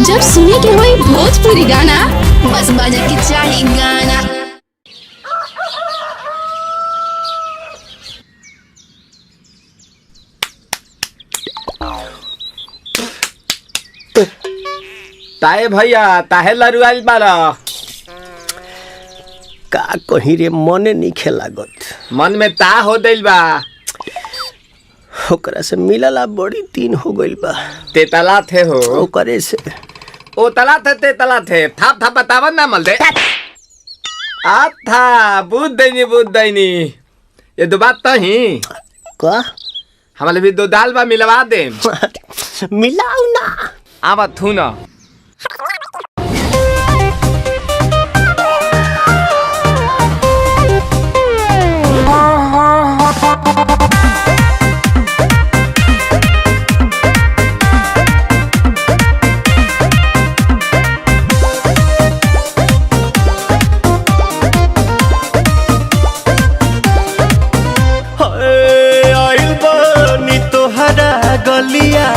जब सुने के होई भोजपुरी गाना बस बजे के चाही गाना। ताए भैया ताहे लरुआल बारा का कहीं रे मने नहीं लागत। मन में ता हो दिल बा ओकरा से मिलला बड़ी दिन हो गइल बा। ते तला थे हो ओकरे से ओ तला थे ते तला थे थाप थाप बतावन ना मल दे आ था बुद्ध दैनी ये दो बात तो ही का हमारे भी दो दाल बा मिलवा दे मिलाऊ ना आवा थू ना गलिया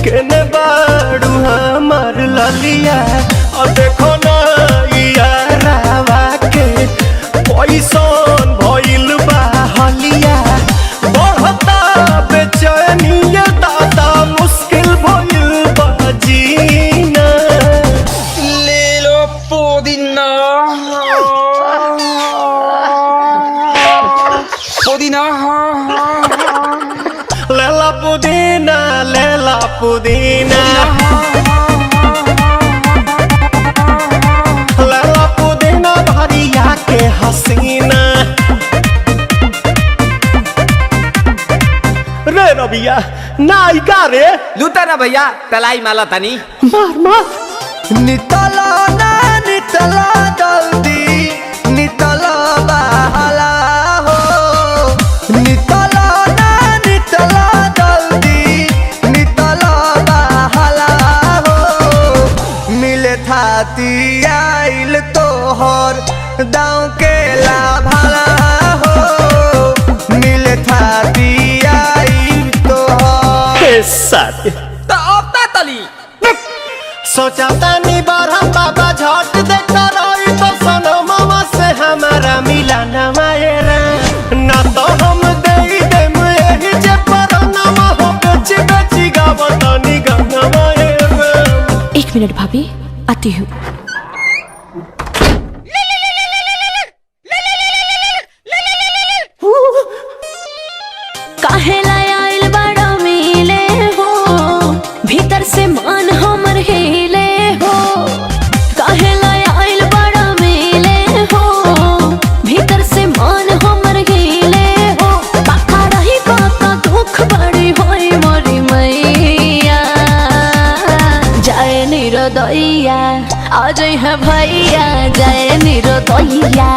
केने बाड़ू हमार ललिया और देखो ना यारावा के पैसन भइल बा हलिया बढ़ता बेचैनिया दादा मुश्किल भइल बा जीना ले लो पुदीना पुदीना लेला पुदीना लेला पुदीना भरिया के हसीना रे रबिया नायिका रे लूटा ना भैया तलाई माला तनी मार मार नितला ना नितला जल्दी नितला बहाला हो नितला ना नितला थाती आइल तोहर दाँव के लाभाला हो मिले थाती आइल तोहर साथी तो अब ता तली सोचा तानी बरहम बाबा झट देखता रही तो सनो मामा से हमारा मिला न मायरा ना तो हम दे देम यही जे पर नामा हो बेची बेची गावतानी गंगा मायरा। 1 मिनट भाभी आती हूँ। काहे लायल बड़ा मिले हो भीतर से मान हमर हिले हो काहे लायल बड़ा मिले हो भीतर से मान हमर हिले हो पाका रही पाका दुख बड़ी होई मोरी मैया जाए निरोदैया आज है भैया जय निरोदैया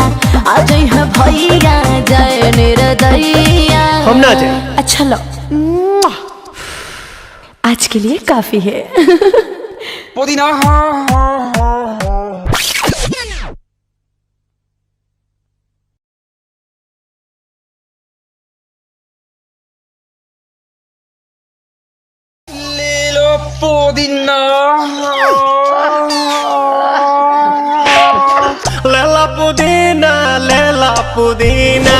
आज है भैया जय निरोदैया हम ना जाए। अच्छा लो आज के लिए काफी है पुदीना ले लो पुदीना लेला पुदीना